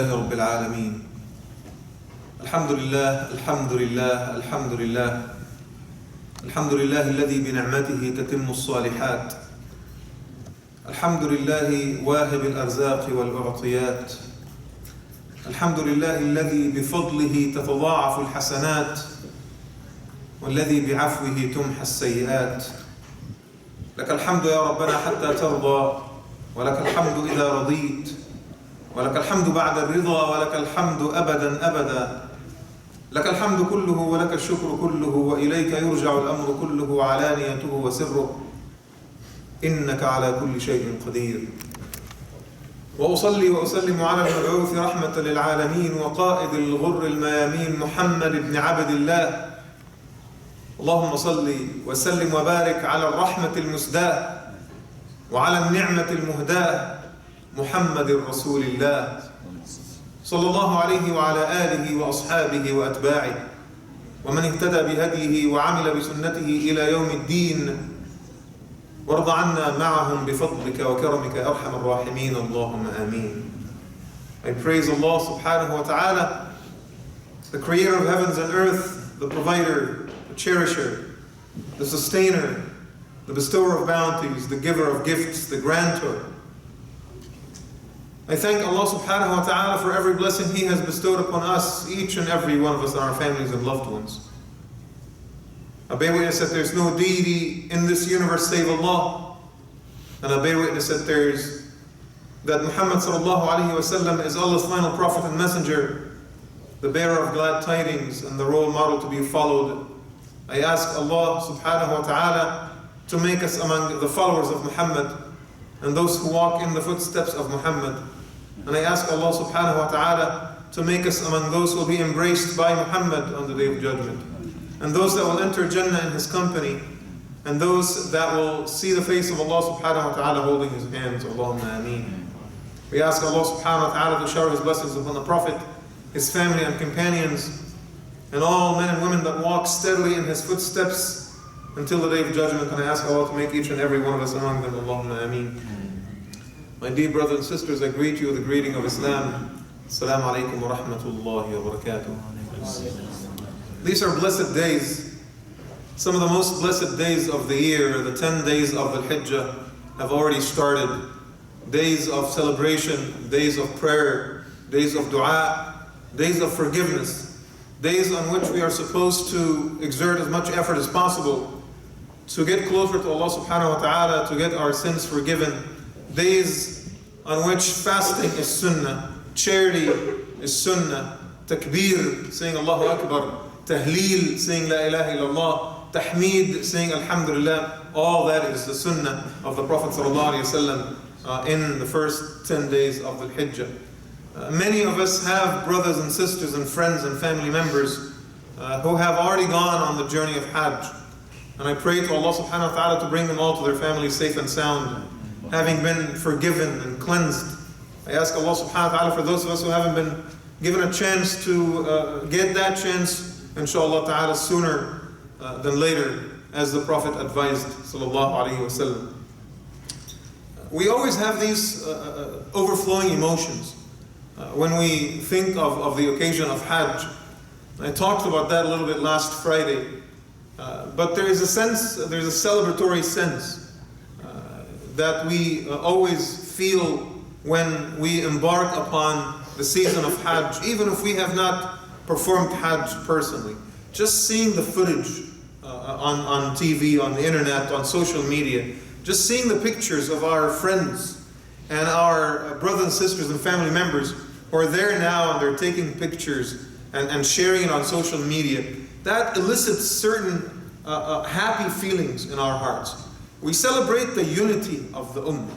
لله رب العالمين. الحمد لله الحمد لله الحمد لله الحمد لله الذي بنعمته تتم الصالحات. الحمد لله واهب الأرزاق والأعطيات. الحمد لله الذي بفضله تتضاعف الحسنات والذي بعفوه تمحى السيئات. لك الحمد يا ربنا حتى ترضى، ولك الحمد إذا رضيت، ولك الحمد بعد الرضا، ولك الحمد أبدا أبدا. لك الحمد كله ولك الشكر كله، وإليك يرجع الأمر كله علانيته وسره، إنك على كل شيء قدير. وأصلي وأسلم على المبعوث رحمة للعالمين وقائد الغر الميامين محمد بن عبد الله. اللهم صل وسلم وبارك على الرحمة المسداة وعلى النعمة المهداة محمد رسول الله صلى الله عليه وعلى آله وأصحابه وأتباعه ومن اهتدى بهديه وعمل بسنته إلى يوم الدين. وارض عنا معهم بفضلك وكرمك أرحم الراحمين اللهم آمين. I praise Allah subhanahu wa ta'ala, the creator of heavens and earth, the provider, the cherisher, the sustainer, the bestower of bounties, the giver of gifts, the grantor. I thank Allah subhanahu wa ta'ala for every blessing He has bestowed upon us, each and every one of us, and our families and loved ones. I bear witness that there's no deity in this universe save Allah. And I bear witness that Muhammad sallallahu alayhi wa sallam is Allah's final prophet and messenger, the bearer of glad tidings and the role model to be followed. I ask Allah subhanahu wa ta'ala to make us among the followers of Muhammad and those who walk in the footsteps of Muhammad. And I ask Allah subhanahu wa ta'ala to make us among those who will be embraced by Muhammad on the Day of Judgment, and those that will enter Jannah in his company, and those that will see the face of Allah subhanahu wa ta'ala holding his hands. Allahumma ameen. We ask Allah subhanahu wa ta'ala to shower his blessings upon the Prophet, his family and companions, and all men and women that walk steadily in his footsteps until the Day of Judgment. And I ask Allah to make each and every one of us among them. Allahumma ameen. My dear brothers and sisters, I greet you with the greeting of Islam. Assalamu alaikum wa rahmatullahi wa barakatuh. These are blessed days. Some of the most blessed days of the year, the 10 days of the Hijjah, have already started. Days of celebration, days of prayer, days of dua, days of forgiveness, days on which we are supposed to exert as much effort as possible to get closer to Allah subhanahu wa ta'ala, to get our sins forgiven. Days on which fasting is sunnah, charity is sunnah, takbir, saying Allahu Akbar, tahleel, saying La ilaha illallah, tahmeed, saying Alhamdulillah, all that is the sunnah of the Prophet sallallahu alaihi wasallam in the first 10 days of the Hijjah. Many of us have brothers and sisters and friends and family members who have already gone on the journey of Hajj. And I pray to Allah subhanahu wa ta'ala to bring them all to their families safe and sound, having been forgiven and cleansed. I ask Allah subhanahu wa ta'ala for those of us who haven't been given a chance to get that chance, inshallah ta'ala, sooner than later, as the Prophet advised sallallahu alayhi wa sallam. We always have these overflowing emotions when we think of the occasion of Hajj. I talked about that a little bit last Friday. But there is a sense, there's a celebratory sense that we always feel when we embark upon the season of Hajj, even if we have not performed Hajj personally. Just seeing the footage on TV, on the internet, on social media, just seeing the pictures of our friends and our brothers and sisters and family members who are there now and they're taking pictures and sharing it on social media, that elicits certain happy feelings in our hearts. We celebrate the unity of the Ummah.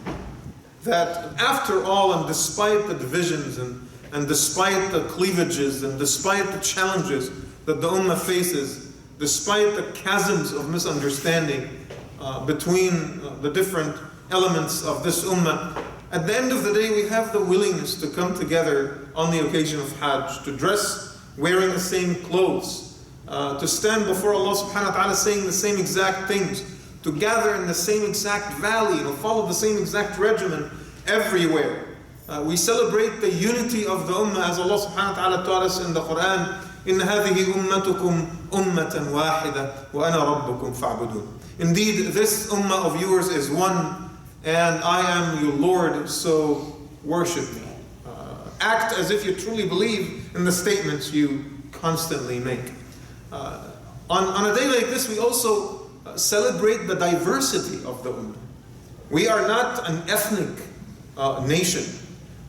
That after all, and despite the divisions and despite the cleavages and despite the challenges that the Ummah faces, despite the chasms of misunderstanding between the different elements of this Ummah, at the end of the day we have the willingness to come together on the occasion of Hajj, to dress wearing the same clothes, to stand before Allah subhanahu wa ta'ala saying the same exact things, to gather in the same exact valley, follow the same exact regimen everywhere. We celebrate the unity of the ummah, as Allah subhanahu wa ta'ala taught us in the Quran, إِنَّ هَذِهِ أُمَّتُكُمْ أُمَّةً وَاحِدَةً وَأَنَا رَبُّكُمْ فَاعْبُدُونَ. Indeed, this ummah of yours is one, and I am your Lord, so worship me. Act as if you truly believe in the statements you constantly make. On a day like this, we also celebrate the diversity of the ummah. We are not an ethnic nation.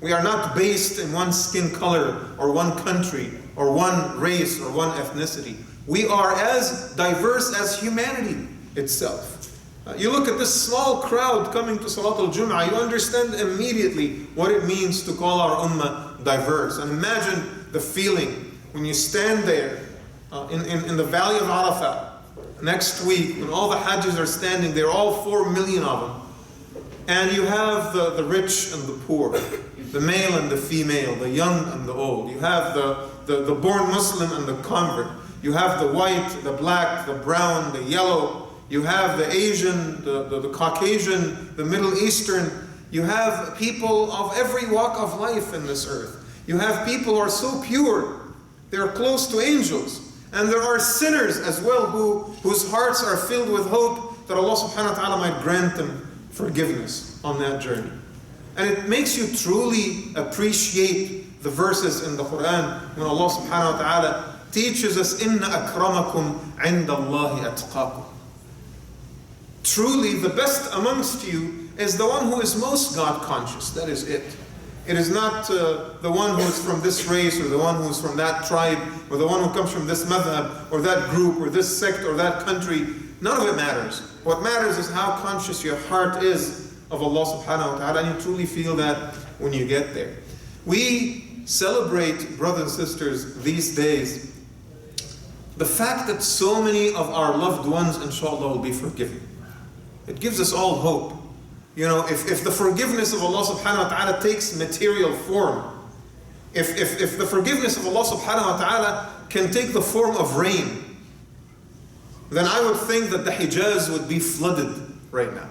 We are not based in one skin color or one country or one race or one ethnicity. We are as diverse as humanity itself. You look at this small crowd coming to Salat al-Jum'ah, you understand immediately what it means to call our ummah diverse. And imagine the feeling when you stand there in the valley of Arafat next week, when all the Hajjis are standing there, all 4 million of them. And you have the rich and the poor, the male and the female, the young and the old. You have the born Muslim and the convert. You have the white, the black, the brown, the yellow. You have the Asian, the Caucasian, the Middle Eastern. You have people of every walk of life in this earth. You have people who are so pure, they're close to angels. And there are sinners as well whose hearts are filled with hope that Allah subhanahu wa ta'ala might grant them forgiveness on that journey. And it makes you truly appreciate the verses in the Quran when Allah subhanahu wa ta'ala teaches us, إِنَّ أَكْرَمَكُمْ عِنْدَ اللَّهِ أَتْقَاكُمْ. Truly, the best amongst you is the one who is most God-conscious. That is it. It is not the one who is from this race, or the one who is from that tribe, or the one who comes from this madhab, or that group, or this sect, or that country. None of it matters. What matters is how conscious your heart is of Allah subhanahu wa ta'ala, and you truly feel that when you get there. We celebrate, brothers and sisters, these days, the fact that so many of our loved ones, inshallah, will be forgiven. It gives us all hope. You know, if the forgiveness of Allah subhanahu wa ta'ala takes material form, if the forgiveness of Allah subhanahu wa ta'ala can take the form of rain, then I would think that the Hijaz would be flooded right now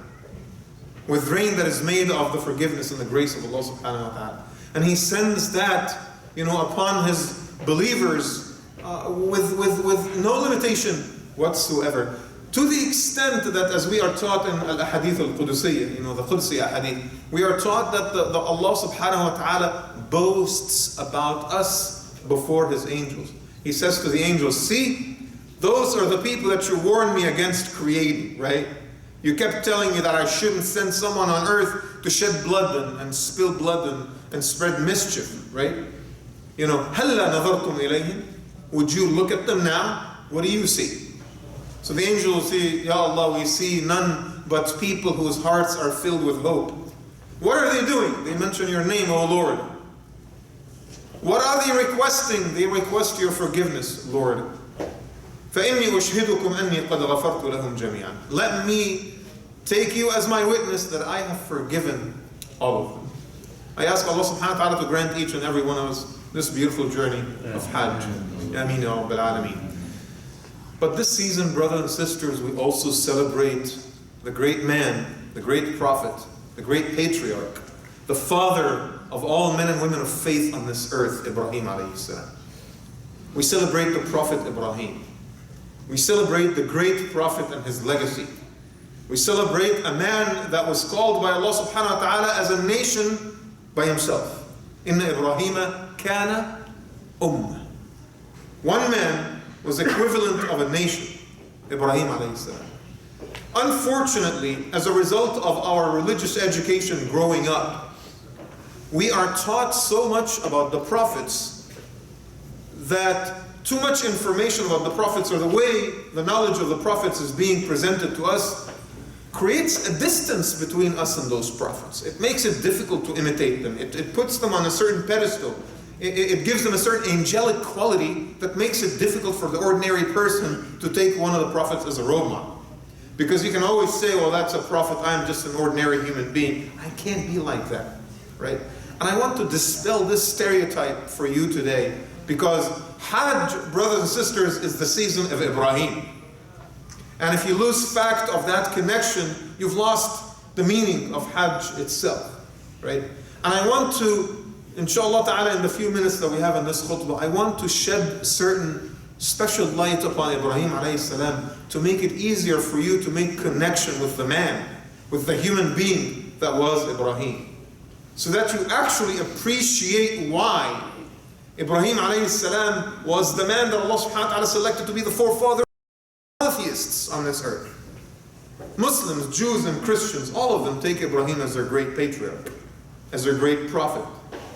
with rain that is made of the forgiveness and the grace of Allah subhanahu wa ta'ala. And He sends that, you know, upon His believers with no limitation whatsoever. To the extent that, as we are taught in al-Ahadith al-Qudusiyya, you know, the Qudsi Ahadith, we are taught that the Allah subhanahu wa ta'ala boasts about us before His angels. He says to the angels, see, those are the people that you warned me against creating, right? You kept telling me that I shouldn't send someone on earth to shed blood and spill blood and spread mischief, right? You know, هَلَّا نَظَرْتُمْ إِلَيْهِمْ? Would you look at them now? What do you see? So the angel will say, Ya Allah, we see none but people whose hearts are filled with hope. What are they doing? They mention your name, O Lord. What are they requesting? They request your forgiveness, Lord. فَإِنِّي أُشْهِدُكُمْ أَنِّي قَدْ غَفَرْتُ لَهُمْ جَمِيعًا. Let me take you as my witness that I have forgiven all of them. I ask Allah subhanahu wa ta'ala to grant each and every one of us this beautiful journey of Hajj. Ameen ya Rabbil Alameen. But this season, brothers and sisters, we also celebrate the great man, the great prophet, the great patriarch, the father of all men and women of faith on this earth, Ibrahim alayhi salam. We celebrate the Prophet Ibrahim. We celebrate the great prophet and his legacy. We celebrate a man that was called by Allah subhanahu wa ta'ala as a nation by himself. Inna Ibrahima kana ummah. One man was equivalent of a nation, Ibrahim alayhi salam. Unfortunately, as a result of our religious education growing up, we are taught so much about the prophets that too much information about the prophets, or the way the knowledge of the prophets is being presented to us, creates a distance between us and those prophets. It makes it difficult to imitate them. It puts them on a certain pedestal. It gives them a certain angelic quality that makes it difficult for the ordinary person to take one of the prophets as a role model. Because you can always say, well, that's a prophet, I'm just an ordinary human being. I can't be like that, right? And I want to dispel this stereotype for you today, because Hajj, brothers and sisters, is the season of Ibrahim. And if you lose fact of that connection, you've lost the meaning of Hajj itself, right? And I want to, inshallah ta'ala, in the few minutes that we have in this khutbah, I want to shed certain special light upon Ibrahim alayhi salam to make it easier for you to make connection with the man, with the human being that was Ibrahim. So that you actually appreciate why Ibrahim alayhi salam was the man that Allah subhanahu wa ta'ala selected to be the forefather of atheists on this earth. Muslims, Jews and Christians, all of them take Ibrahim as their great patriarch, as their great prophet,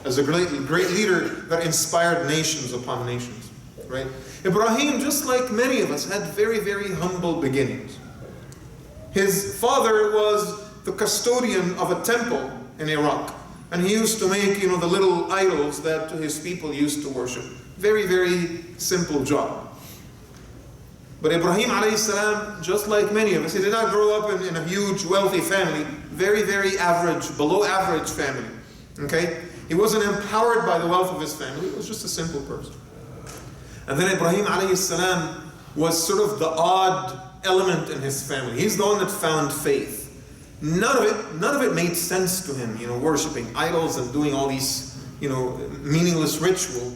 as a great leader that inspired nations upon nations. Right? Ibrahim, just like many of us, had very, very humble beginnings. His father was the custodian of a temple in Iraq. And he used to make, the little idols that his people used to worship. Very, very simple job. But Ibrahim alayhi salam, just like many of us, he did not grow up in a huge, wealthy family. Very, very average, below average family. Okay? He wasn't empowered by the wealth of his family. He was just a simple person. And then Ibrahim alayhi salam was sort of the odd element in his family. He's the one that found faith. None of it made sense to him, worshiping idols and doing all these, meaningless ritual.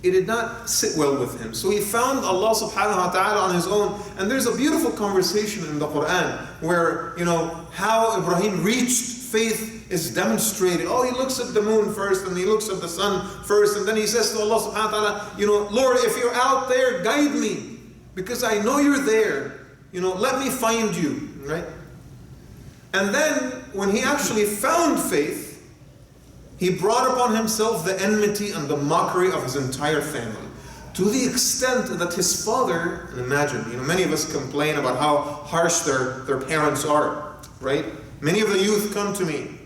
It did not sit well with him. So he found Allah subhanahu wa ta'ala on his own. And there's a beautiful conversation in the Quran where, how Ibrahim reached faith is demonstrated. Oh, he looks at the moon first, and he looks at the sun first, and then he says to Allah subhanahu wa ta'ala, Lord, if you're out there, guide me, because I know you're there. Let me find you, right? And then, when he actually found faith, he brought upon himself the enmity and the mockery of his entire family. To the extent that his father, and imagine, many of us complain about how harsh their parents are, right? Many of the youth come to me.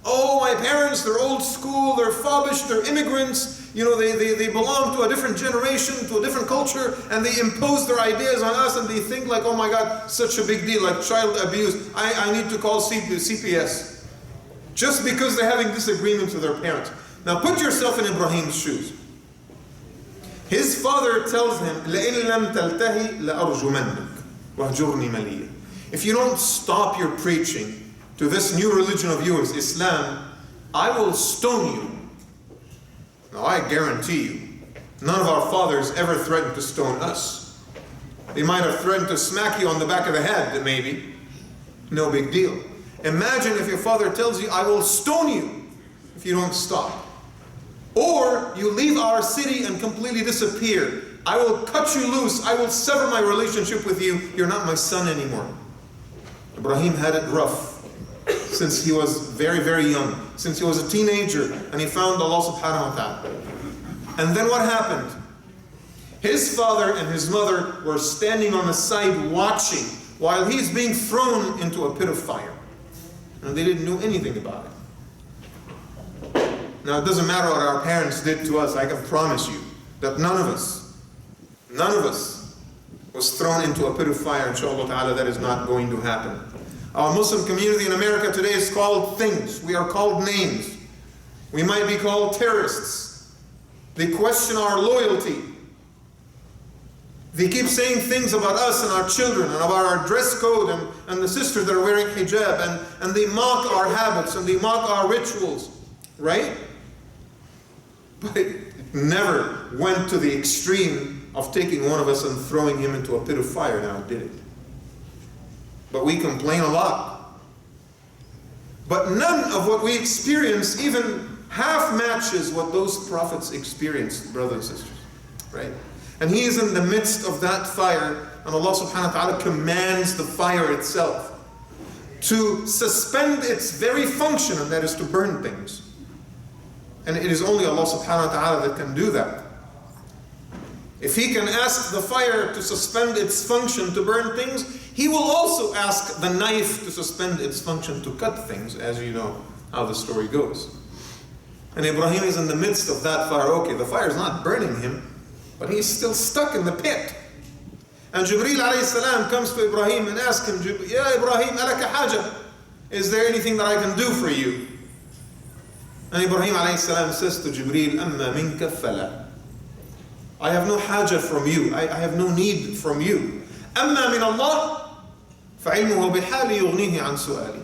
Oh, my parents, they're old school, they're fobbish, they're immigrants, they belong to a different generation, to a different culture, and they impose their ideas on us, and they think like, oh my God, such a big deal, like child abuse. I need to call CPS. Just because they're having disagreements with their parents. Now put yourself in Ibrahim's shoes. His father tells him, لَإِن لَمْ تَلْتَهِ لَأَرْجُمَنَّكَ وَهْجُرْنِي مَلِيًّا. If you don't stop your preaching to this new religion of yours, Islam, I will stone you. Now I guarantee you, none of our fathers ever threatened to stone us. They might have threatened to smack you on the back of the head, maybe. No big deal. Imagine if your father tells you, I will stone you if you don't stop. Or you leave our city and completely disappear. I will cut you loose. I will sever my relationship with you. You're not my son anymore. Ibrahim had it rough since he was very, very young. Since he was a teenager and he found Allah subhanahu wa ta'ala. And then what happened? His father and his mother were standing on the side watching while he's being thrown into a pit of fire. And they didn't know anything about it. Now it doesn't matter what our parents did to us. I can promise you that none of us was thrown into a pit of fire. Inshallah ta'ala, that is not going to happen. Our Muslim community in America today is called things. We are called names. We might be called terrorists. They question our loyalty. They keep saying things about us and our children and about our dress code and the sisters that are wearing hijab, and they mock our habits and they mock our rituals, right? But it never went to the extreme of taking one of us and throwing him into a pit of fire, now did it? But we complain a lot. But none of what we experience even half matches what those prophets experienced, brothers and sisters, right? And he is in the midst of that fire, and Allah subhanahu wa ta'ala commands the fire itself to suspend its very function, and that is to burn things. And it is only Allah subhanahu wa ta'ala that can do that. If he can ask the fire to suspend its function to burn things, he will also ask the knife to suspend its function to cut things, as you know how the story goes. And Ibrahim is in the midst of that fire. Okay, the fire is not burning him, but he's still stuck in the pit. And Jibreel alayhi salam comes to Ibrahim and asks him, Ya Ibrahim, alaka haja? Is there anything that I can do for you? And Ibrahim alayhi salam says to Jibreel, Amma minka fala. I have no haja from you. I have no need from you. Amma min Allah, فَعِلْمُهُ بِحَالِ يُغْنِيهِ عَنْ سُؤَالِ.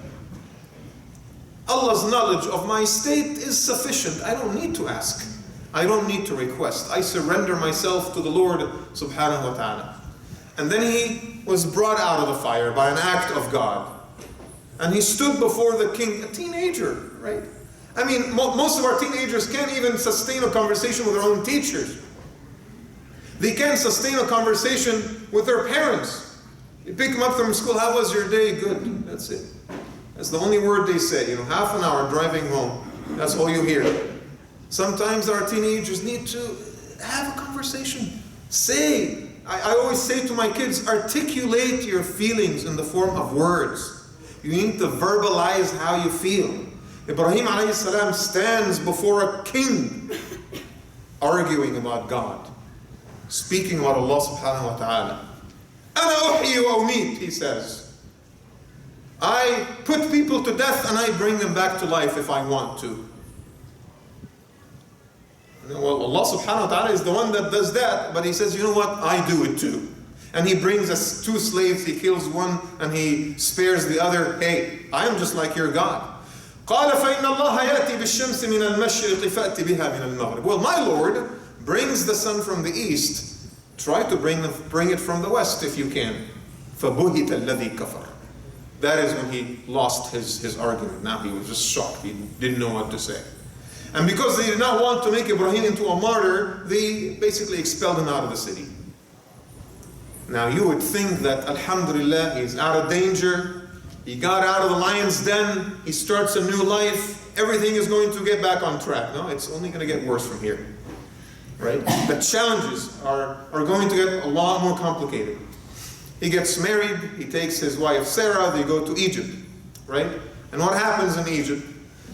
Allah's knowledge of my state is sufficient. I don't need to ask. I don't need to request. I surrender myself to the Lord subhanahu wa ta'ala. And then he was brought out of the fire by an act of God. And he stood before the king, a teenager, right? I mean, most of our teenagers can't even sustain a conversation with their own teachers. They can't sustain a conversation with their parents. You pick them up from school, how was your day? Good, that's it. That's the only word they say, you know, half an hour driving home. That's all you hear. Sometimes our teenagers need to have a conversation. Say, I always say to my kids, articulate your feelings in the form of words. You need to verbalize how you feel. Ibrahim alayhi salam stands before a king arguing about God, speaking about Allah subhanahu wa ta'ala. Ana uhyi wa umit, he says. I put people to death and I bring them back to life if I want to. Well, Allah subhanahu wa ta'ala is the one that does that, but he says, you know what, I do it too. And he brings us 2 slaves, he kills one and he spares the other. Hey, I am just like your God. قال فإن الله يأتي بالشمس من المشرق فأتي بها من المغرب. Well, my Lord brings the sun from the east. Try to bring it from the west if you can. فبهت الذي كفر. That is when he lost his argument. Now he was just shocked. He didn't know what to say. And because they did not want to make Ibrahim into a martyr, they basically expelled him out of the city. Now you would think that, alhamdulillah, he's out of danger. He got out of the lion's den. He starts a new life. Everything is going to get back on track. No, it's only going to get worse from here. Right? The challenges are going to get a lot more complicated. He gets married. He takes his wife Sarah. They go to Egypt. Right? And what happens in Egypt?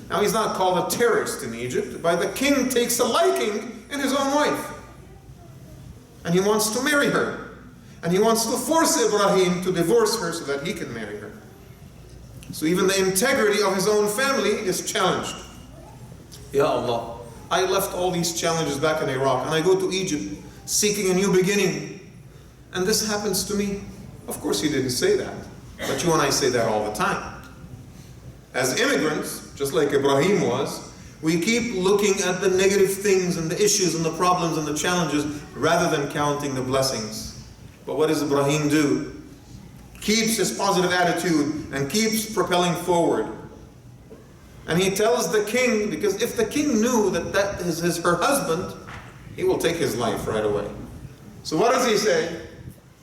Now he's not called a terrorist in Egypt, but the king takes a liking in his own wife. And he wants to marry her. And he wants to force Ibrahim to divorce her so that he can marry her. So even the integrity of his own family is challenged. Ya Allah, I left all these challenges back in Iraq and I go to Egypt seeking a new beginning. And this happens to me. Of course he didn't say that. But you and I say that all the time. As immigrants, just like Ibrahim was, we keep looking at the negative things and the issues and the problems and the challenges rather than counting the blessings. But what does Ibrahim do? Keeps his positive attitude and keeps propelling forward. And he tells the king, because if the king knew that is her husband, he will take his life right away. So what does he say?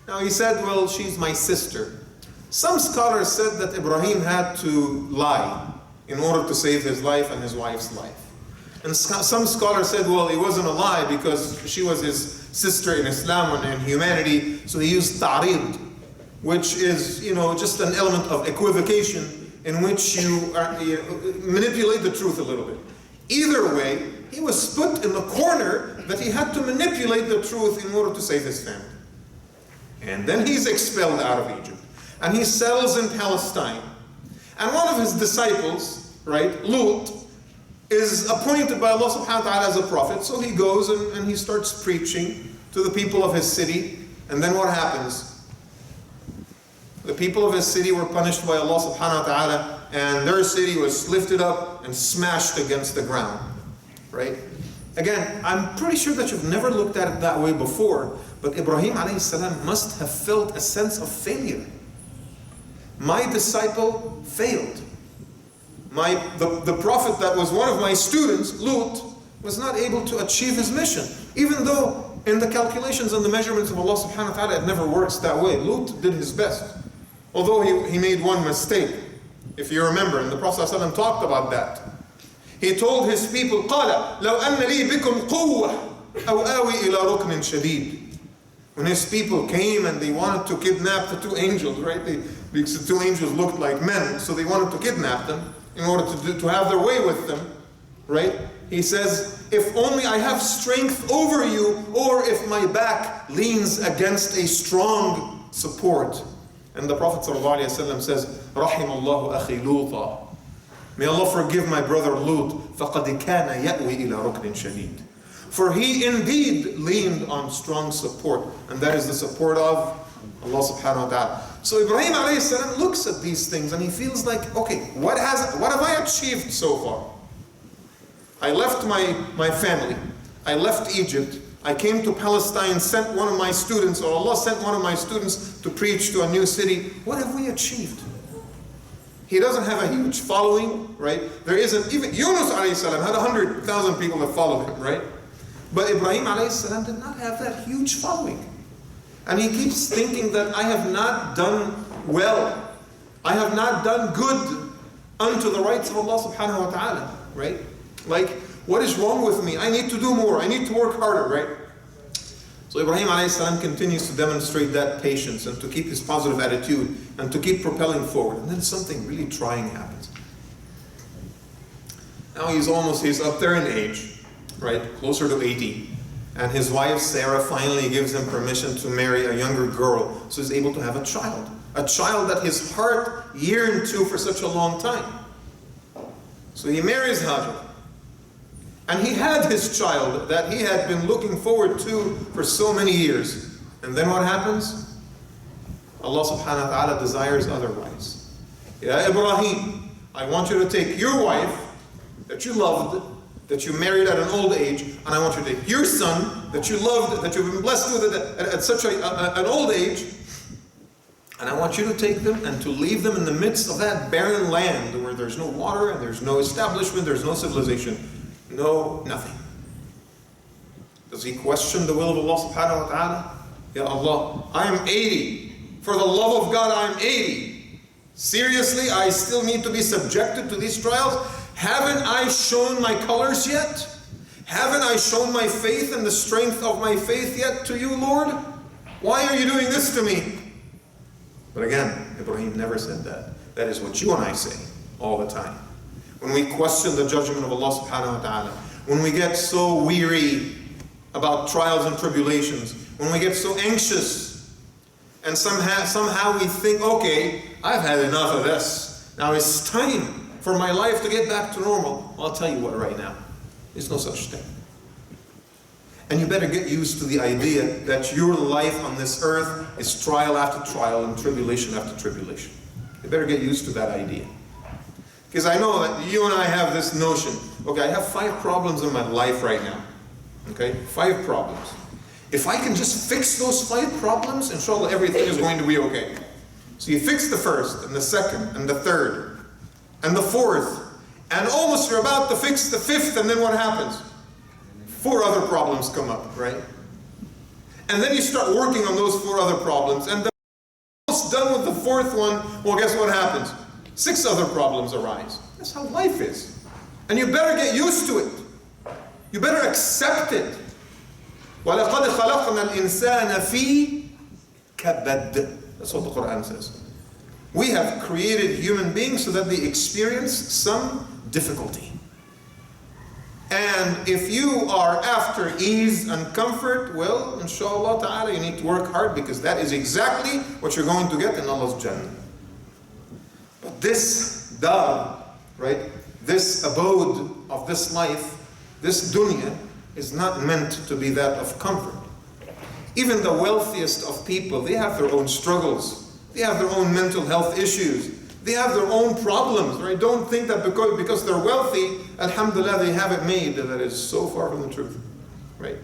Now he said, well, she's my sister. Some scholars said that Ibrahim had to lie in order to save his life and his wife's life. And some scholars said, well, it wasn't a lie because she was his sister in Islam and in humanity, so he used ta'rid, which is, just an element of equivocation in which you manipulate the truth a little bit. Either way, he was put in the corner that he had to manipulate the truth in order to save his family. And then he's expelled out of Egypt. And he settles in Palestine. And one of his disciples, right, Lut, is appointed by Allah subhanahu wa ta'ala as a prophet. So he goes and he starts preaching to the people of his city. And then what happens? The people of his city were punished by Allah subhanahu wa ta'ala, and their city was lifted up and smashed against the ground. Right? Again, I'm pretty sure that you've never looked at it that way before, but Ibrahim alayhi salam must have felt a sense of failure. My disciple failed. The prophet that was one of my students, Lut, was not able to achieve his mission. Even though in the calculations and the measurements of Allah subhanahu wa ta'ala, it never works that way. Lut did his best. Although he made one mistake. If you remember, and the Prophet ﷺ talked about that. He told his people, قَالَ لَوْ أَنَّ لِي بِكُمْ قُوَّةً أَوْ آوِي إِلَىٰ رُكْنٍ شَدِيدٍ. When his people came and they wanted to kidnap the 2 angels, right? Because the 2 angels looked like men, so they wanted to kidnap them in order to have their way with them, right? He says, if only I have strength over you, or if my back leans against a strong support. And the Prophet ﷺ says, رَحِمَ اللَّهُ أَخِي لُوطًا. May Allah forgive my brother Lut. فَقَدْ كَانَ يَأْوِي إِلَىٰ رُكْنٍ شَدِيدٍ. For he indeed leaned on strong support. And that is the support of Allah subhanahu wa ta'ala. So Ibrahim alayhi salam looks at these things and he feels like, okay, what have I achieved so far? I left my family. I left Egypt. I came to Palestine, sent one of my students, or Allah sent one of my students to preach to a new city. What have we achieved? He doesn't have a huge following, right? There isn't, even Yunus alayhi salam had 100,000 people that followed him, right? But Ibrahim alayhi salam did not have that huge following. And he keeps thinking that I have not done well. I have not done good unto the rights of Allah subhanahu wa ta'ala, right? Like, what is wrong with me? I need to do more. I need to work harder, right? So Ibrahim alayhi salam continues to demonstrate that patience and to keep his positive attitude and to keep propelling forward. And then something really trying happens. Now he's up there in age, right? Closer to 80. And his wife Sarah finally gives him permission to marry a younger girl, so he's able to have a child that his heart yearned to for such a long time. So he marries Hajar. And he had his child that he had been looking forward to for so many years. And then what happens? Allah subhanahu wa ta'ala desires otherwise. Ya Ibrahim, I want you to take your wife that you loved, that you married at an old age, and I want you to take your son that you loved, that you've been blessed with at such an old age, and I want you to take them and to leave them in the midst of that barren land where there's no water and there's no establishment, there's no civilization, no nothing. Does he question the will of Allah subhanahu wa ta'ala? Ya Allah, I am 80. For the love of God, I am 80. Seriously, I still need to be subjected to these trials? Haven't I shown my colors yet? Haven't I shown my faith and the strength of my faith yet to you, Lord? Why are you doing this to me? But again, Ibrahim never said that. That is what you and I say all the time. When we question the judgment of Allah subhanahu wa ta'ala, when we get so weary about trials and tribulations, when we get so anxious, and somehow we think, okay, I've had enough of this. Now it's time for my life to get back to normal. Well, I'll tell you what right now. There's no such thing. And you better get used to the idea that your life on this earth is trial after trial and tribulation after tribulation. You better get used to that idea. Because I know that you and I have this notion. Okay, I have 5 problems in my life right now. Okay, 5 problems. If I can just fix those 5 problems, inshallah everything is going to be okay. So you fix the first, and the second, and the third, and the fourth, and almost you're about to fix the 5th, and then what happens? 4 other problems come up, right? And then you start working on those 4 other problems, and then almost done with the 4th one, well, guess what happens? 6 other problems arise. That's how life is. And you better get used to it. You better accept it. وَلَقَدْ خَلَقْنَا الْإِنسَانَ فِي كَبَدٍ. That's what the Quran says. We have created human beings so that they experience some difficulty. And if you are after ease and comfort, well, inshallah ta'ala, you need to work hard because that is exactly what you're going to get in Allah's Jannah. But this dar, right, this abode of this life, this dunya, is not meant to be that of comfort. Even the wealthiest of people, they have their own struggles. They have their own mental health issues. They have their own problems, right? Don't think that because they're wealthy, alhamdulillah, they have it made. That is so far from the truth, right?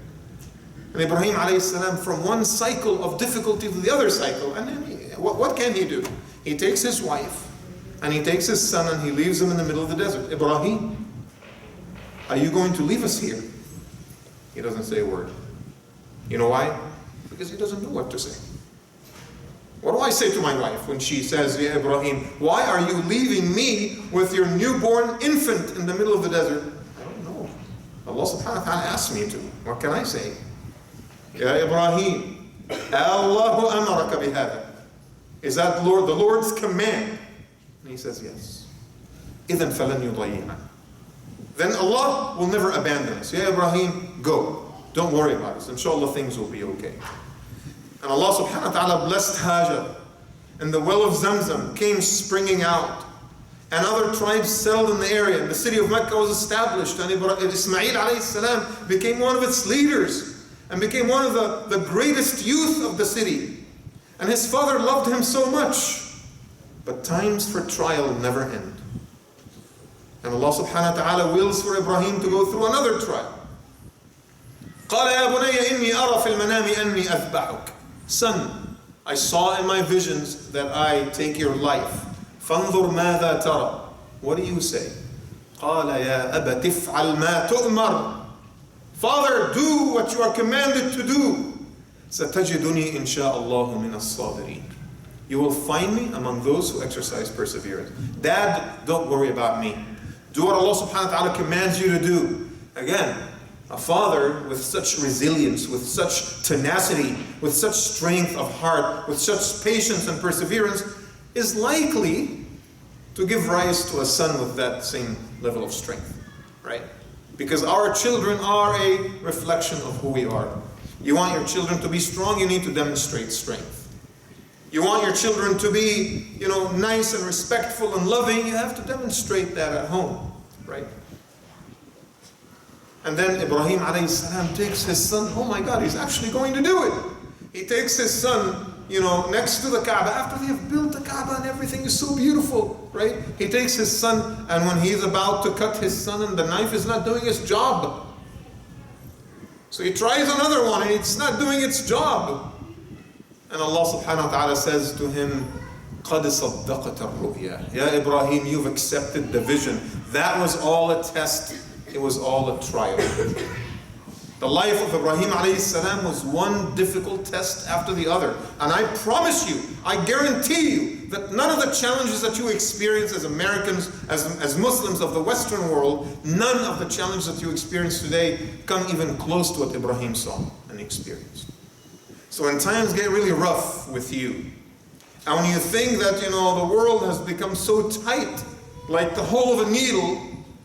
And Ibrahim alayhi salam, from one cycle of difficulty to the other cycle, and then what can he do? He takes his wife, and he takes his son, and he leaves him in the middle of the desert. Ibrahim, are you going to leave us here? He doesn't say a word. You know why? Because he doesn't know what to say. What do I say to my wife when she says, Ya Ibrahim, why are you leaving me with your newborn infant in the middle of the desert? I don't know. Allah subhanahu wa ta'ala asked me to. What can I say? Ya Ibrahim, Allahu amaraka bihada. Is that the Lord's command? And he says, yes. إِذَنْ فَلَنْ يُضَيِّعَنَا. Then Allah will never abandon us. Ya Ibrahim, go. Don't worry about us. Inshallah, things will be okay. And Allah subhanahu wa ta'ala blessed Hajar. And the well of Zamzam came springing out. And other tribes settled in the area. And the city of Mecca was established. And Ismail alayhi salam became one of its leaders. And became one of the greatest youth of the city. And his father loved him so much. But times for trial never end. And Allah subhanahu wa ta'ala wills for Ibrahim to go through another trial. قال يا بني إني أرى في المنام أني أذبحك. Son, I saw in my visions that I take your life. فانظر ماذا ترى. What do you say? قال يا أبت افعل ما تؤمر. Father, do what you are commanded to do. ستجدني إن شاء الله من الصابرين. You will find me among those who exercise perseverance. Dad, don't worry about me. Do what Allah subhanahu wa ta'ala commands you to do. Again, a father with such resilience, with such tenacity, with such strength of heart, with such patience and perseverance, is likely to give rise to a son with that same level of strength, right? Because our children are a reflection of who we are. You want your children to be strong, you need to demonstrate strength. You want your children to be, nice and respectful and loving, you have to demonstrate that at home, right? And then Ibrahim alayhi salam takes his son, oh my God, he's actually going to do it. He takes his son, next to the Kaaba, after they have built the Kaaba and everything is so beautiful, right? He takes his son, and when he's about to cut his son and the knife is not doing its job. So he tries another one and it's not doing its job. And Allah subhanahu wa ta'ala says to him, قَدْ صَدَّقَتَ الرُّؤْيَا. Ya Ibrahim, you've accepted the vision. That was all a test. It was all a trial. The life of Ibrahim alayhi salam was one difficult test after the other. And I promise you, I guarantee you, that none of the challenges that you experience as Americans, as Muslims of the Western world, none of the challenges that you experience today come even close to what Ibrahim saw and experienced. So when times get really rough with you, and when you think that, the world has become so tight, like the hole of a needle,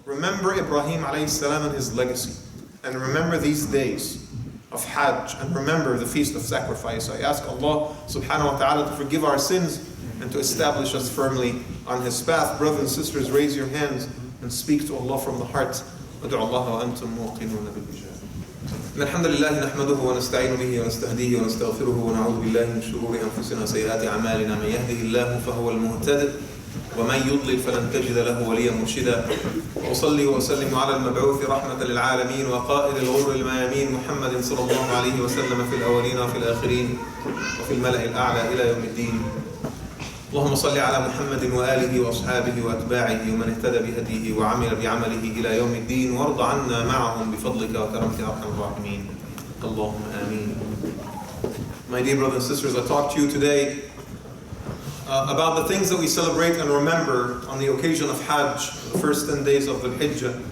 remember Ibrahim alayhi salam and his legacy. And remember these days of Hajj, and remember the Feast of Sacrifice. I ask Allah subhanahu wa ta'ala to forgive our sins and to establish us firmly on His path. Brothers and sisters, raise your hands and speak to Allah from the heart. ادعوا الله وأنتم موقنون بالإجابة. إن الحمد لله نحمده ونستعين به ونستهديه ونستغفره ونعوذ بالله من شرور أنفسنا وسيئات أعمالنا. من يهده الله فهو المهتد ومن يضلل فلن تجد له وليا مرشدا. وأصلي وأسلم على المبعوث رحمة للعالمين وقائد الغر الميامين محمد صلى الله عليه وسلم في الأولين وفي الآخرين وفي الملأ الأعلى إلى يوم الدين. اللهم صل على محمد وآله وأصحابه وأتباعه ومن اهتدى بهديه وعمل بعمله إلى يوم الدين وارض عنا معهم بفضلك وكرمك أرحم الراحمين. اللهم آمين. My dear brothers and sisters, I talked to you today about the things that we celebrate and remember on the occasion of Hajj, the first 10 days of the Hijjah.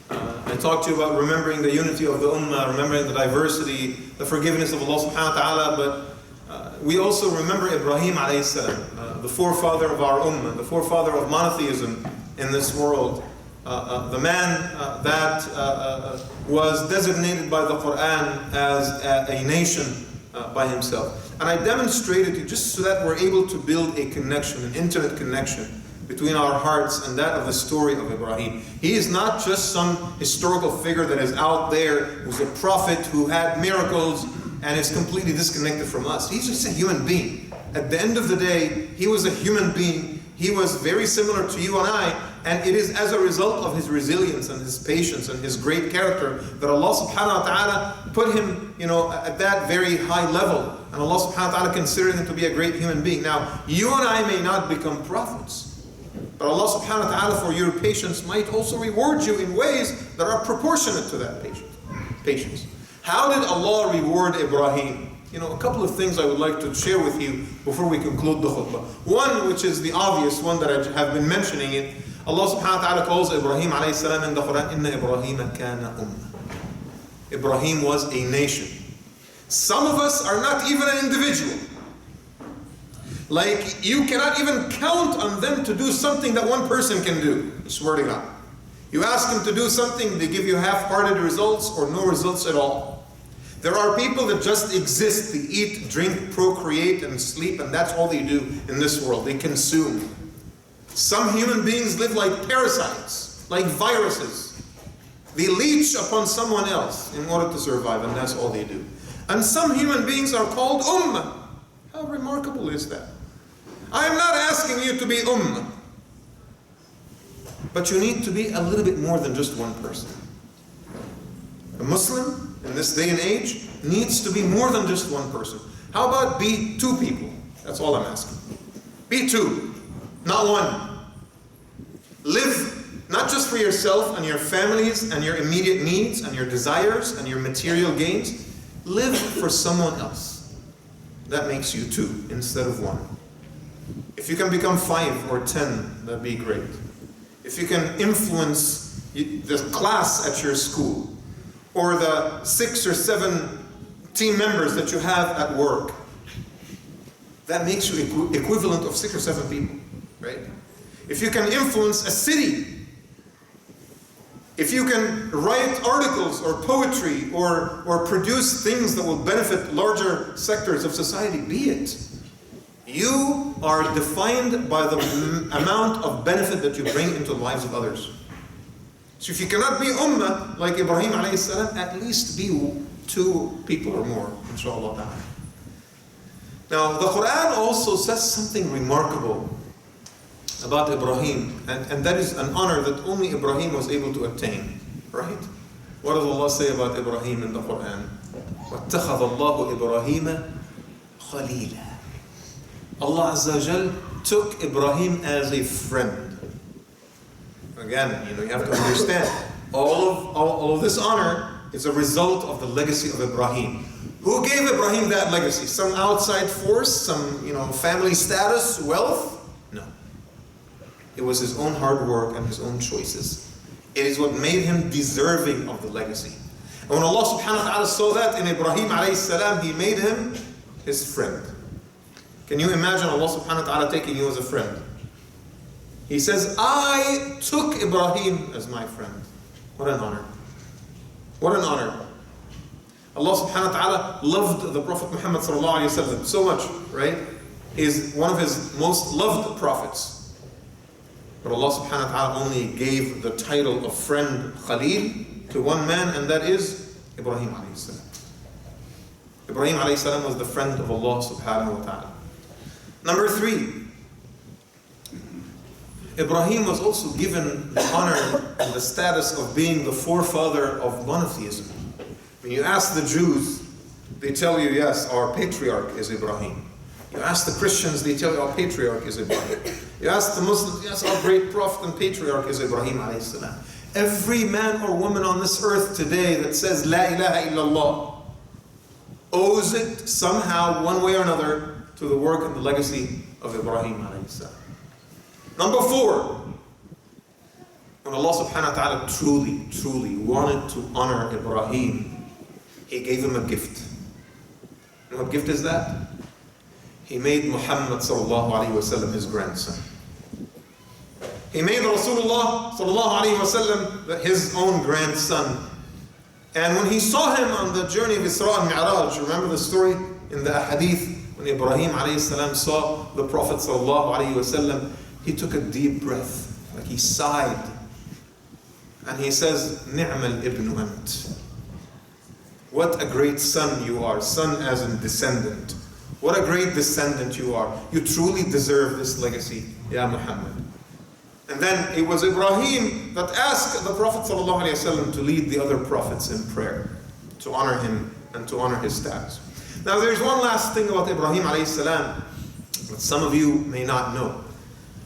I talked to you about remembering the unity of the Ummah, remembering the diversity, the forgiveness of Allah subhanahu wa ta'ala, but we also remember Ibrahim alayhi salam, the forefather of our Ummah, the forefather of monotheism in this world, the man that was designated by the Quran as a nation by himself. And I demonstrated it just so that we're able to build a connection, an intimate connection between our hearts and that of the story of Ibrahim. He is not just some historical figure that is out there, who's a prophet who had miracles and is completely disconnected from us. He's just a human being. At the end of the day, he was a human being. He was very similar to you and I, and it is as a result of his resilience and his patience and his great character that Allah subhanahu wa ta'ala put him, at that very high level. And Allah subhanahu wa ta'ala considered him to be a great human being. Now, you and I may not become prophets, but Allah subhanahu wa ta'ala, for your patience, might also reward you in ways that are proportionate to that patience. How did Allah reward Ibrahim? A couple of things I would like to share with you before we conclude the khutbah. One, which is the obvious one that I have been mentioning it, Allah subhanahu wa ta'ala calls Ibrahim alayhi salam in the Quran, Inna Ibrahim kana ummah. Ibrahim was a nation. Some of us are not even an individual. Like, you cannot even count on them to do something that one person can do. I swear to God. You ask them to do something, they give you half-hearted results or no results at all. There are people that just exist. They eat, drink, procreate, and sleep, and that's all they do in this world. They consume. Some human beings live like parasites, like viruses. They leech upon someone else in order to survive, and that's all they do. And some human beings are called ummah. How remarkable is that? I am not asking you to be ummah, but you need to be a little bit more than just one person. A Muslim in this day and age needs to be more than just one person. How about be two people? That's all I'm asking. Be two, not one. Live not just for yourself and your families and your immediate needs and your desires and your material gains. Live for someone else. That makes you two instead of one. If you can become 5 or 10, that'd be great. If you can influence the class at your school, or the 6 or 7 team members that you have at work, that makes you equivalent of 6 or 7 people, right? If you can influence a city, if you can write articles or poetry or produce things that will benefit larger sectors of society, be it. You are defined by the amount of benefit that you bring into the lives of others. So if you cannot be ummah like Ibrahim alayhi salam, at least be 2 people or more, inshallah ta'ala. Now the Quran also says something remarkable about Ibrahim, and that is an honor that only Ibrahim was able to attain, right? What does Allah say about Ibrahim in the Quran? وَاتَّخَذَ اللَّهُ إِبْرَاهِيمَ خَلِيلًا. Allah Azza wa Jal took Ibrahim as a friend. Again, you have to understand, all of this honor is a result of the legacy of Ibrahim. Who gave Ibrahim that legacy? Some outside force, some family status, wealth? No. It was his own hard work and his own choices. It is what made him deserving of the legacy. And when Allah subhanahu wa ta'ala saw that in Ibrahim alayhi salam, He made him his friend. Can you imagine Allah subhanahu wa ta'ala taking you as a friend? He says, I took Ibrahim as my friend. What an honor. What an honor. Allah subhanahu wa ta'ala loved the Prophet Muhammad sallallahu alayhi wa sallam so much, right? He is one of his most loved prophets. But Allah subhanahu wa ta'ala only gave the title of friend, Khalil, to one man, and that is Ibrahim alayhi salam. Ibrahim alayhi salam was the friend of Allah subhanahu wa ta'ala. Number 3, Ibrahim was also given the honor and the status of being the forefather of monotheism. When you ask the Jews, they tell you, yes, our patriarch is Ibrahim. You ask the Christians, they tell you our patriarch is Ibrahim. You ask the Muslims, yes, our great prophet and patriarch is Ibrahim alayhi salam. Every man or woman on this earth today that says La ilaha illallah owes it somehow, one way or another, to the work and the legacy of Ibrahim alayhi salam. Number 4, when Allah subhanahu wa ta'ala truly wanted to honor Ibrahim, He gave him a gift. And what gift is that? He made Muhammad sallallahu alayhi wa sallam his grandson. He made Rasulullah sallallahu alayhi wa sallam his own grandson. And when he saw him on the journey of Isra and Mi'raj, remember the story in the hadith, when Ibrahim alayhi salam saw the Prophet sallallahu alayhi wa sallam, he took a deep breath, like he sighed. And he says, Ni'mal ibn ant. What a great son you are, son as in descendant. What a great descendant you are. You truly deserve this legacy, Ya Muhammad. And then it was Ibrahim that asked the Prophet ﷺ to lead the other prophets in prayer, to honor him and to honor his status. Now there's one last thing about Ibrahim a.s. that some of you may not know.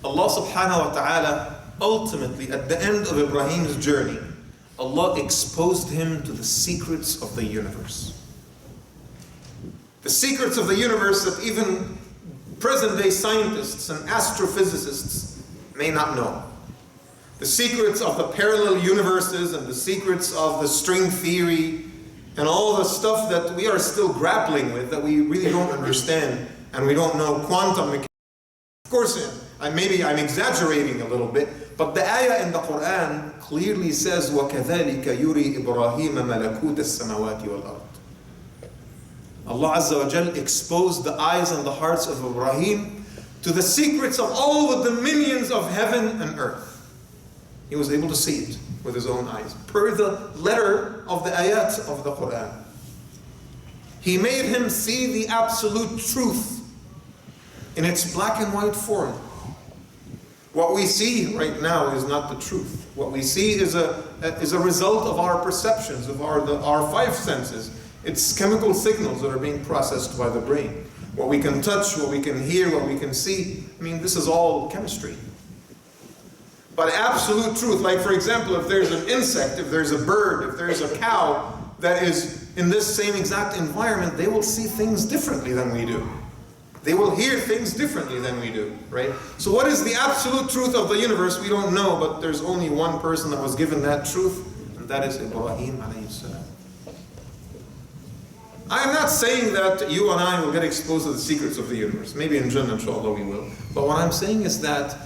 Allah subhanahu wa ta'ala ultimately, at the end of Ibrahim's journey, Allah exposed him to the secrets of the universe. The secrets of the universe that even present-day scientists and astrophysicists may not know. The secrets of the parallel universes and the secrets of the string theory and all the stuff that we are still grappling with, that we really don't understand and we don't know, quantum mechanics. Of course, maybe I'm exaggerating a little bit, but the ayah in the Quran clearly says, وَكَذَلِكَ يُرِي إِبْرَاهِيمَ مَلَكُوتَ السَّمَوَاتِ وَالْأَرْضِ. Allah Azza wa Jal exposed the eyes and the hearts of Ibrahim to the secrets of all the dominions of heaven and earth. He was able to see it with his own eyes, per the letter of the ayat of the Quran. He made him see the absolute truth in its black and white form. What we see right now is not the truth. What we see is a result of our perceptions, of our five senses. It's chemical signals that are being processed by the brain. What we can touch, what we can hear, what we can see. I mean, this is all chemistry. But absolute truth, like for example, if there's an insect, if there's a bird, if there's a cow that is in this same exact environment, they will see things differently than we do. They will hear things differently than we do, right? So what is the absolute truth of the universe? We don't know, but there's only one person that was given that truth, and that is Ibrahim alayhi salam. I am not saying that you and I will get exposed to the secrets of the universe. Maybe in Jannah, inshallah, we will. But what I'm saying is that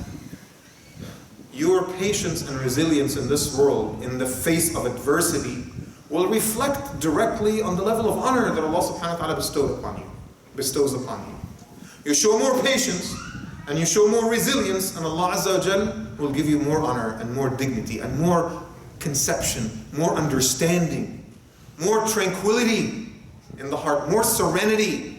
your patience and resilience in this world, in the face of adversity, will reflect directly on the level of honor that Allah subhanahu wa ta'ala bestows upon you. You show more patience and you show more resilience, and Allah Azza wa Jal will give you more honor and more dignity and more conception, more understanding, more tranquility in the heart, more serenity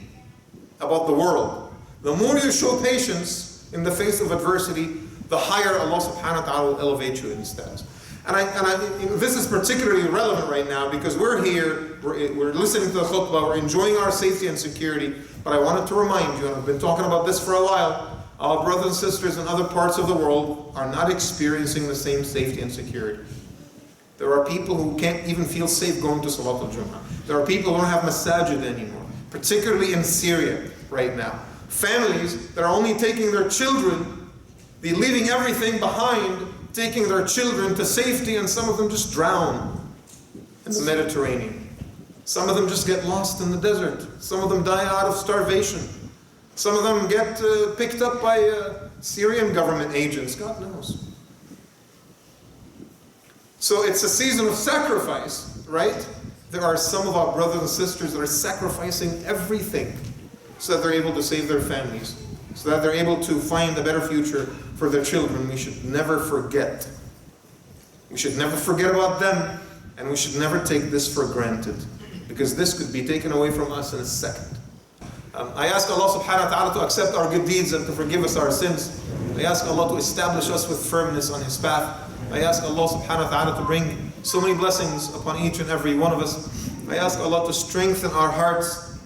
about the world. The more you show patience in the face of adversity, the higher Allah subhanahu wa ta'ala will elevate you in status. And this is particularly relevant right now because we're here, we're listening to the khutbah, we're enjoying our safety and security, but I wanted to remind you, and I've been talking about this for a while, our brothers and sisters in other parts of the world are not experiencing the same safety and security. There are people who can't even feel safe going to Salat al-Jum'ah. There are people who don't have masajid anymore, particularly in Syria right now. Families that are only taking their children, they're leaving everything behind, taking their children to safety, and some of them just drown in the Mediterranean. Some of them just get lost in the desert. Some of them die out of starvation. Some of them get picked up by Syrian government agents, God knows. So it's a season of sacrifice, right? There are some of our brothers and sisters that are sacrificing everything so that they're able to save their families, so that they're able to find a better future for their children. We should never forget. We should never forget about them, and we should never take this for granted, because this could be taken away from us in a second. I ask Allah subhanahu wa ta'ala to accept our good deeds and to forgive us our sins. I ask Allah to establish us with firmness on His path. I ask Allah subhanahu wa ta'ala to bring so many blessings upon each and every one of us. I ask Allah to strengthen our hearts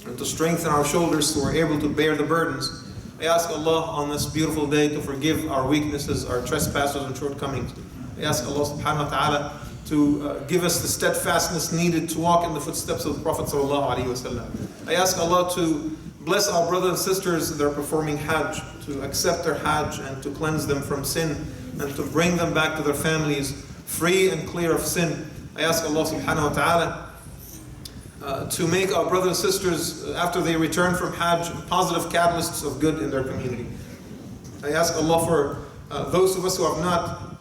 and to strengthen our shoulders so we're able to bear the burdens. I ask Allah on this beautiful day to forgive our weaknesses, our trespasses and shortcomings. I ask Allah subhanahu wa ta'ala to give us the steadfastness needed to walk in the footsteps of the Prophet sallallahu alaihi wasallam. I ask Allah to bless our brothers and sisters that are performing Hajj, to accept their Hajj and to cleanse them from sin and to bring them back to their families free and clear of sin. I ask Allah subhanahu wa ta'ala to make our brothers and sisters, after they return from Hajj, positive catalysts of good in their community. I ask Allah for those of us who have not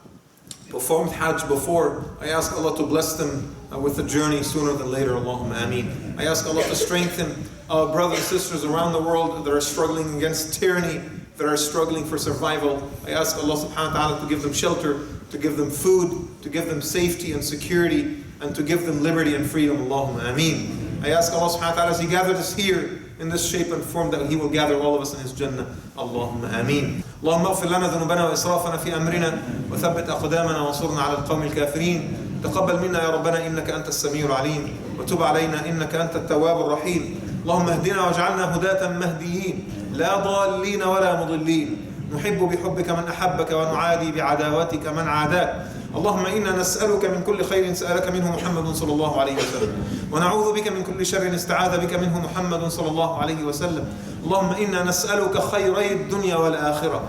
performed Hajj before, I ask Allah to bless them with the journey sooner than later. Allahumma ameen. I ask Allah to strengthen our brothers and sisters around the world that are struggling against tyranny, that are struggling for survival. I ask Allah subhanahu wa ta'ala to give them shelter, to give them food, to give them safety and security, and to give them liberty and freedom. Allahumma ameen. I ask Allah subhanahu wa ta'ala as He gathered us here in this shape and form that He will gather all of us in His Jannah. Allahumma ameen. اللهم اغفر لنا ذنوبنا وإسرافنا في أمرنا وثبت أقدامنا وانصرنا على القوم الكافرين. تقبل منا يا ربنا إنك أنت السميع العليم وتب علينا إنك أنت التواب الرحيم. اللهم اهدنا واجعلنا هداة مهديين لا ضالين ولا مضلين. نحب بحبك من أحبك ونعادي بعداوتك من عاداك. اللهم إنا نسألك من كل خير سألك منه محمد صلى الله عليه وسلم ونعوذ بك من كل شر استعاذ بك منه محمد صلى الله عليه وسلم. اللهم إنا نسألك خيري الدنيا والآخرة.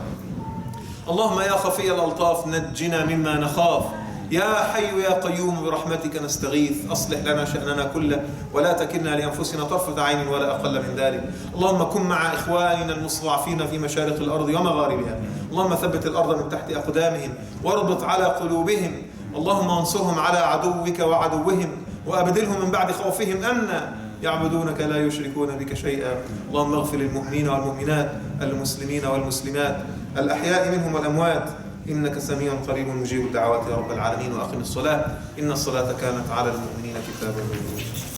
اللهم يا خفي الألطاف نجنا مما نخاف. يا حي يا قيوم برحمتك نستغيث أصلح لنا شأننا كله ولا تكلنا لأنفسنا طرفة عين ولا أقل من ذلك. اللهم كن مع إخواننا المستضعفين في مشارق الأرض ومغاربها. اللهم ثبت الأرض من تحت أقدامهم واربط على قلوبهم. اللهم انصرهم على عدوك وعدوهم وأبدلهم من بعد خوفهم أمنا يعبدونك لا يشركون بك شيئا. اللهم اغفر للمؤمنين والمؤمنات المسلمين والمسلمات الأحياء منهم والأموات إنك سميع قريب مجيب الدعوات يا رب العالمين. وأقم الصلاة إن الصلاة كانت على المؤمنين كتابا موقوتا.